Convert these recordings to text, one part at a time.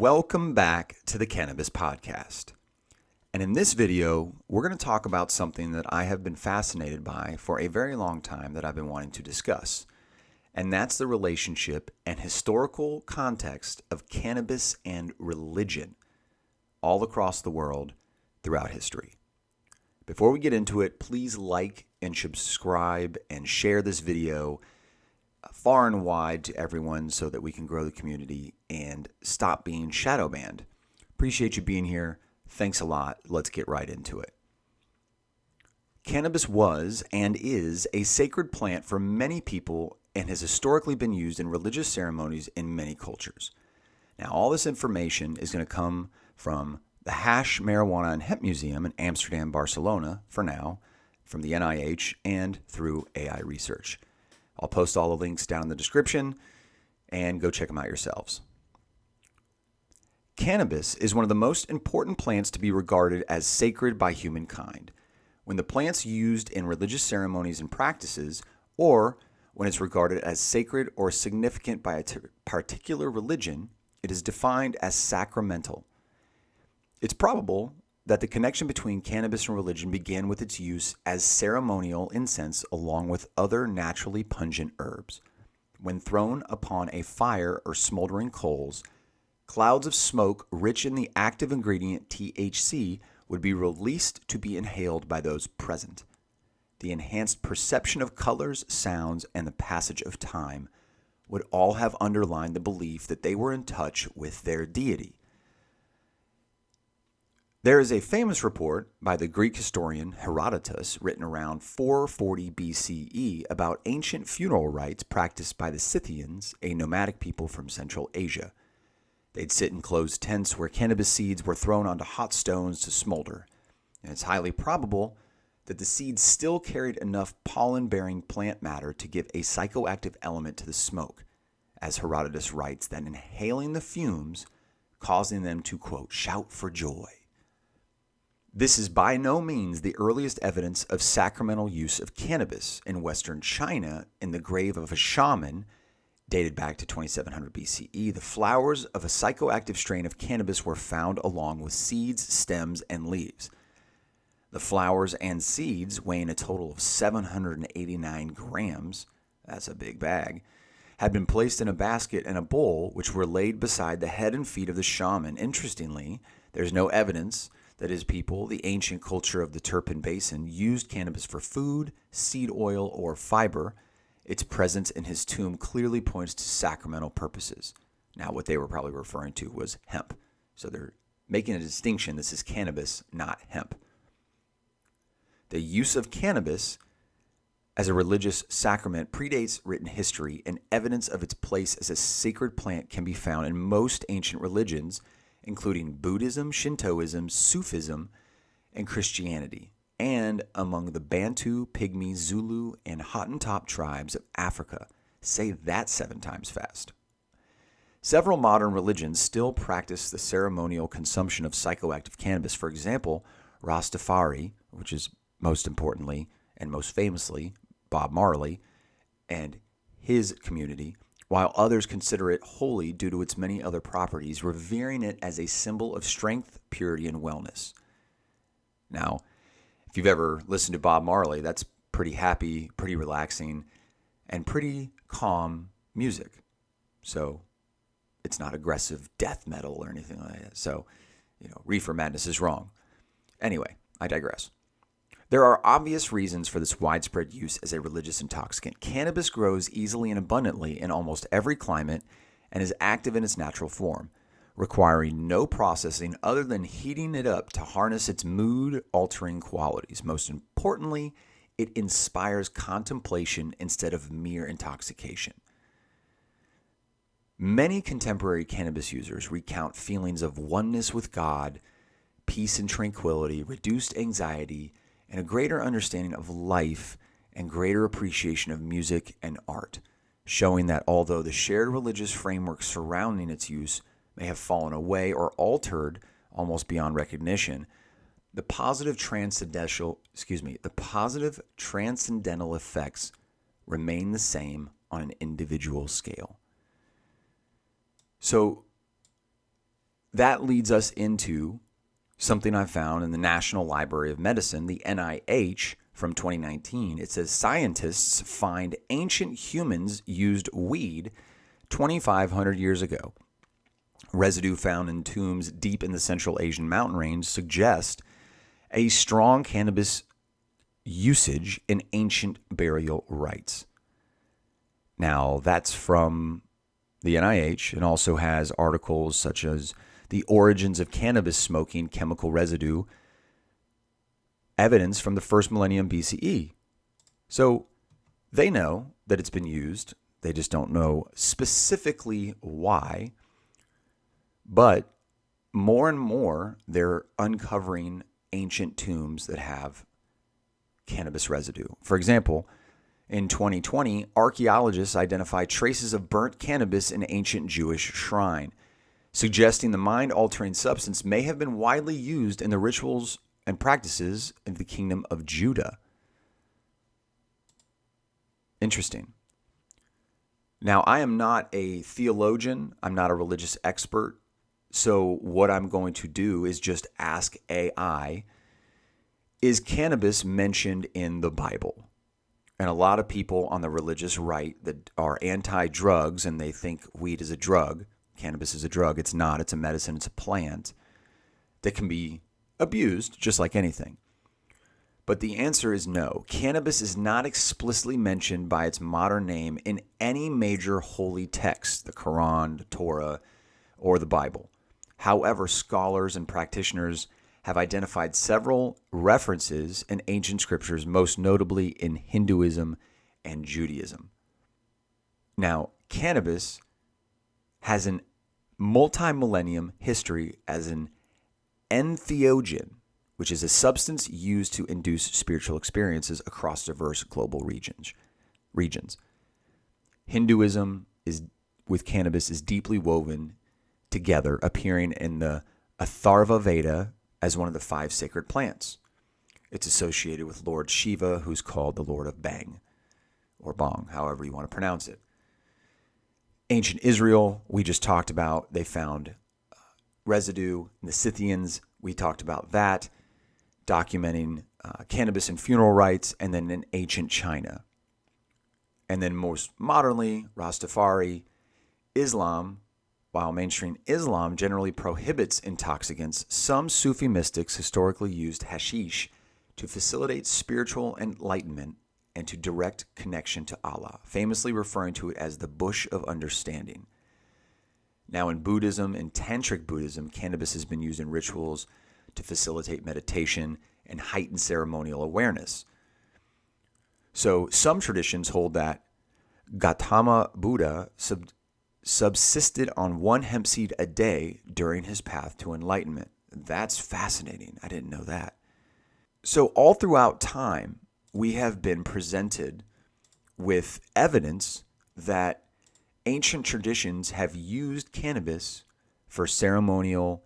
Welcome back to the Cannabis Podcast. And in this video, we're going to talk about something that I have been fascinated by for a very long time that I've been wanting to discuss. And that's the relationship and historical context of cannabis and religion all across the world throughout history. Before we get into it, please like and subscribe and share this video far and wide to everyone so that we can grow the community and stop being shadow banned. Appreciate you being here. Thanks a lot. Let's get right into it. Cannabis was and is a sacred plant for many people and has historically been used in religious ceremonies in many cultures. Now, all this information is going to come from the Hash, Marijuana, and Hemp Museum in Amsterdam, Barcelona, for now, from the NIH, and through AI research. I'll post all the links down in the description and go check them out yourselves. Cannabis is one of the most important plants to be regarded as sacred by humankind. When the plant's used in religious ceremonies and practices, or when it's regarded as sacred or significant by a particular religion, it is defined as sacramental. It's probable that the connection between cannabis and religion began with its use as ceremonial incense along with other naturally pungent herbs. When thrown upon a fire or smoldering coals, clouds of smoke rich in the active ingredient THC would be released to be inhaled by those present. The enhanced perception of colors, sounds, and the passage of time would all have underlined the belief that they were in touch with their deity. There is a famous report by the Greek historian Herodotus written around 440 BCE about ancient funeral rites practiced by the Scythians, a nomadic people from Central Asia. They'd sit in closed tents where cannabis seeds were thrown onto hot stones to smolder. And it's highly probable that the seeds still carried enough pollen-bearing plant matter to give a psychoactive element to the smoke, as Herodotus writes that inhaling the fumes, causing them to, quote, shout for joy. This is by no means the earliest evidence of sacramental use of cannabis. In Western China, in the grave of a shaman, dated back to 2700 BCE, the flowers of a psychoactive strain of cannabis were found along with seeds, stems, and leaves. The flowers and seeds, weighing a total of 789 grams, that's a big bag, had been placed in a basket and a bowl, which were laid beside the head and feet of the shaman. Interestingly, there's no evidence that his people, the ancient culture of the Turpan Basin, used cannabis for food, seed oil, or fiber. Its presence in his tomb clearly points to sacramental purposes. Now, what they were probably referring to was hemp. So they're making a distinction. This is cannabis, not hemp. The use of cannabis as a religious sacrament predates written history, and evidence of its place as a sacred plant can be found in most ancient religions, including Buddhism, Shintoism, Sufism, and Christianity, and among the Bantu, Pygmy, Zulu, and Hottentot tribes of Africa. Say that 7 times fast. Several modern religions still practice the ceremonial consumption of psychoactive cannabis. For example, Rastafari, which is most importantly and most famously Bob Marley and his community, while others consider it holy due to its many other properties, revering it as a symbol of strength, purity, and wellness. Now, if you've ever listened to Bob Marley, that's pretty happy, pretty relaxing, and pretty calm music. So it's not aggressive death metal or anything like that. So, Reefer Madness is wrong. Anyway, I digress. There are obvious reasons for this widespread use as a religious intoxicant. Cannabis grows easily and abundantly in almost every climate and is active in its natural form, requiring no processing other than heating it up to harness its mood-altering qualities. Most importantly, it inspires contemplation instead of mere intoxication. Many contemporary cannabis users recount feelings of oneness with God, peace and tranquility, reduced anxiety, and a greater understanding of life and greater appreciation of music and art, showing that although the shared religious framework surrounding its use may have fallen away or altered almost beyond recognition, the positive transcendental effects remain the same on an individual scale. So that leads us into something I found in the National Library of Medicine, the NIH, from 2019. It says scientists find ancient humans used weed 2,500 years ago. Residue found in tombs deep in the Central Asian mountain range suggest a strong cannabis usage in ancient burial rites. Now, that's from the NIH and also has articles such as The Origins of Cannabis Smoking Chemical Residue, evidence from the first millennium BCE. So they know that it's been used. They just don't know specifically why. But more and more, they're uncovering ancient tombs that have cannabis residue. For example, in 2020, archaeologists identified traces of burnt cannabis in an ancient Jewish shrine, suggesting the mind-altering substance may have been widely used in the rituals and practices of the kingdom of Judah. Interesting. Now, I am not a theologian. I'm not a religious expert. So what I'm going to do is just ask AI, is cannabis mentioned in the Bible? And a lot of people on the religious right that are anti-drugs and they think weed is a drug, cannabis is a drug. It's not. It's a medicine. It's a plant that can be abused just like anything. But the answer is no. Cannabis is not explicitly mentioned by its modern name in any major holy text, the Quran, the Torah, or the Bible. However, scholars and practitioners have identified several references in ancient scriptures, most notably in Hinduism and Judaism. Now, cannabis has a multi-millennium history as an entheogen, which is a substance used to induce spiritual experiences across diverse global regions. Hinduism with cannabis is deeply woven together, appearing in the Atharva Veda as one of the 5 sacred plants. It's associated with Lord Shiva, who's called the Lord of Bang, or Bong, however you want to pronounce it. Ancient Israel, we just talked about, they found residue. The Scythians, we talked about that, documenting cannabis in funeral rites, and then in ancient China. And then most modernly, Rastafari, Islam. While mainstream Islam generally prohibits intoxicants, some Sufi mystics historically used hashish to facilitate spiritual enlightenment and to direct connection to Allah, famously referring to it as the bush of understanding. Now, in Buddhism and Tantric Buddhism, cannabis has been used in rituals to facilitate meditation and heighten ceremonial awareness. So some traditions hold that Gautama Buddha subsisted on 1 hemp seed a day during his path to enlightenment. That's fascinating. I didn't know that. So all throughout time, we have been presented with evidence that ancient traditions have used cannabis for ceremonial,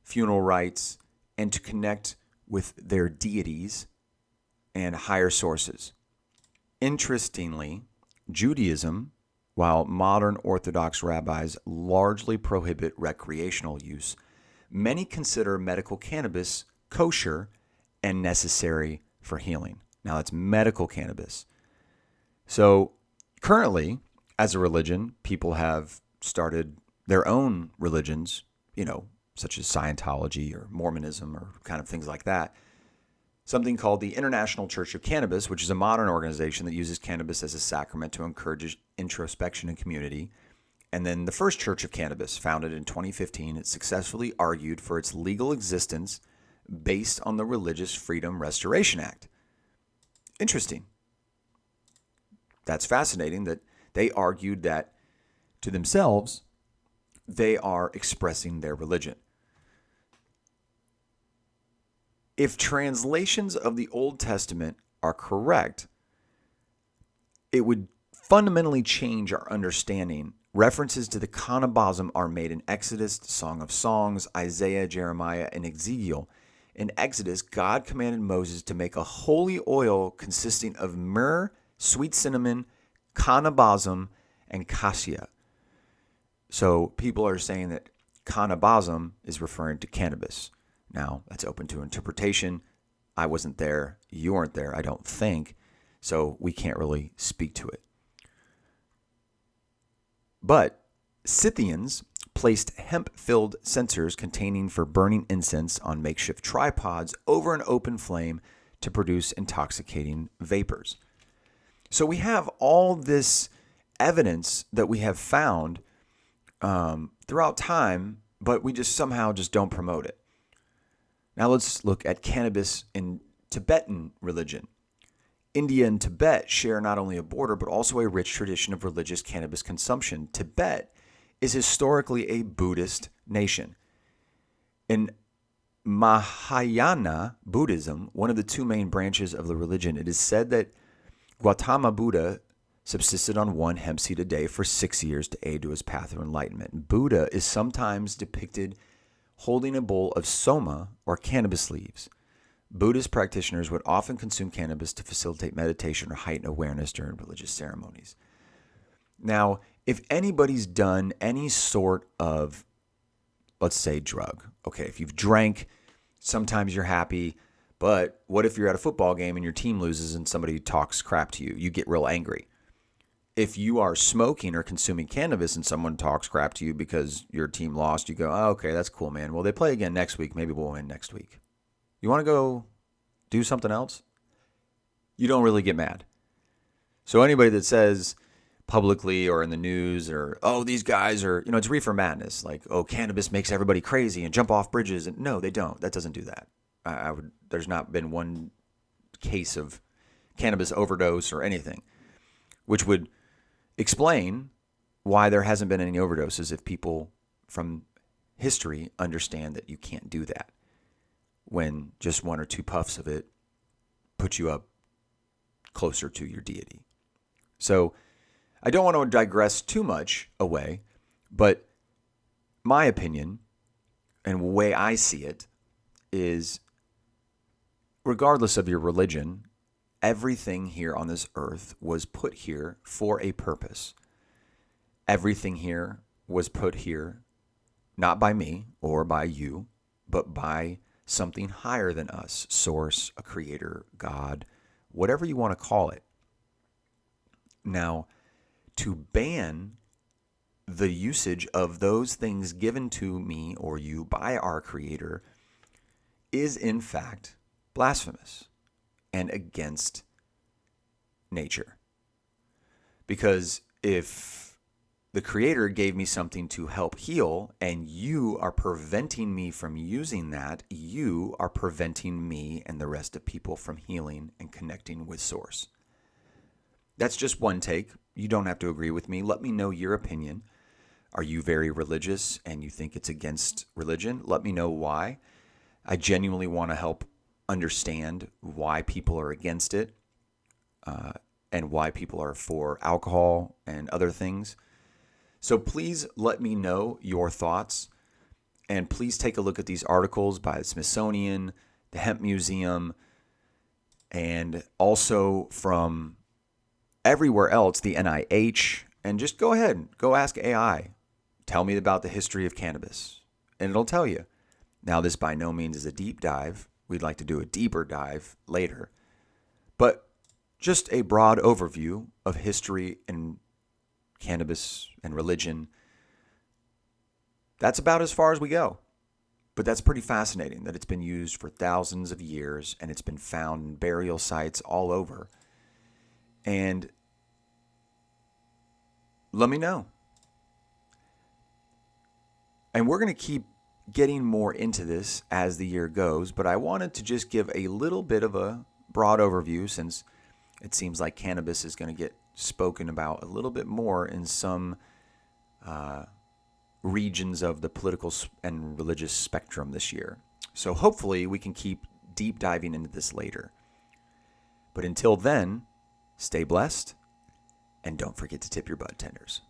funeral rites, and to connect with their deities and higher sources. Interestingly, Judaism, while modern Orthodox rabbis largely prohibit recreational use, many consider medical cannabis kosher and necessary for healing. Now, that's medical cannabis. So currently, as a religion, people have started their own religions, such as Scientology or Mormonism or kind of things like that. Something called the International Church of Cannabis, which is a modern organization that uses cannabis as a sacrament to encourage introspection and community. And then the First Church of Cannabis, founded in 2015, it successfully argued for its legal existence based on the Religious Freedom Restoration Act. Interesting. That's fascinating that they argued that to themselves, they are expressing their religion. If translations of the Old Testament are correct, it would fundamentally change our understanding. References to the cannabism are made in Exodus, Song of Songs, Isaiah, Jeremiah, and Ezekiel. In Exodus, God commanded Moses to make a holy oil consisting of myrrh, sweet cinnamon, cannabism, and cassia. So people are saying that cannabism is referring to cannabis. Now, that's open to interpretation. I wasn't there. You weren't there, I don't think. So we can't really speak to it. But Scythians placed hemp-filled censers containing for burning incense on makeshift tripods over an open flame to produce intoxicating vapors. So we have all this evidence that we have found throughout time, but we just somehow just don't promote it. Now let's look at cannabis in Tibetan religion. India and Tibet share not only a border, but also a rich tradition of religious cannabis consumption. Tibet is historically a Buddhist nation. In Mahayana Buddhism, one of the two main branches of the religion, it is said that Gautama Buddha subsisted on one hemp seed a day for 6 years to aid to his path of enlightenment. Buddha is sometimes depicted holding a bowl of soma or cannabis leaves. Buddhist practitioners would often consume cannabis to facilitate meditation or heighten awareness during religious ceremonies. Now, if anybody's done any sort of, let's say, drug, okay, if you've drank, sometimes you're happy, but what if you're at a football game and your team loses and somebody talks crap to you? You get real angry. If you are smoking or consuming cannabis and someone talks crap to you because your team lost, you go, oh, okay, that's cool, man. Well, they play again next week. Maybe we'll win next week. You want to go do something else? You don't really get mad. So anybody that says publicly or in the news or, oh, these guys are, it's reefer madness. Like, oh, cannabis makes everybody crazy and jump off bridges. And no, they don't. That doesn't do that. There's not been one case of cannabis overdose or anything, which would explain why there hasn't been any overdoses if people from history understand that you can't do that when just one or two puffs of it put you up closer to your deity. So I don't want to digress too much away, but my opinion and the way I see it is, regardless of your religion, everything here on this earth was put here for a purpose. Everything here was put here not by me or by you, but by something higher than us, source, a creator, God, whatever you want to call it. Now, to ban the usage of those things given to me or you by our creator is in fact blasphemous and against nature. Because if the creator gave me something to help heal and you are preventing me from using that, you are preventing me and the rest of people from healing and connecting with source. That's just one take. You don't have to agree with me. Let me know your opinion. Are you very religious and you think it's against religion? Let me know why. I genuinely want to help understand why people are against it and why people are for alcohol and other things. So please let me know your thoughts, and please take a look at these articles by the Smithsonian, the Hemp Museum, and also from everywhere else, the NIH, and just go ahead, go ask AI. Tell me about the history of cannabis, and it'll tell you. Now, this by no means is a deep dive. We'd like to do a deeper dive later. But just a broad overview of history and cannabis and religion. That's about as far as we go. But that's pretty fascinating that it's been used for thousands of years and it's been found in burial sites all over. And let me know. And we're going to keep getting more into this as the year goes, but I wanted to just give a little bit of a broad overview since it seems like cannabis is going to get spoken about a little bit more in some regions of the political and religious spectrum this year. So hopefully we can keep deep diving into this later. But until then, stay blessed and don't forget to tip your bud tenders.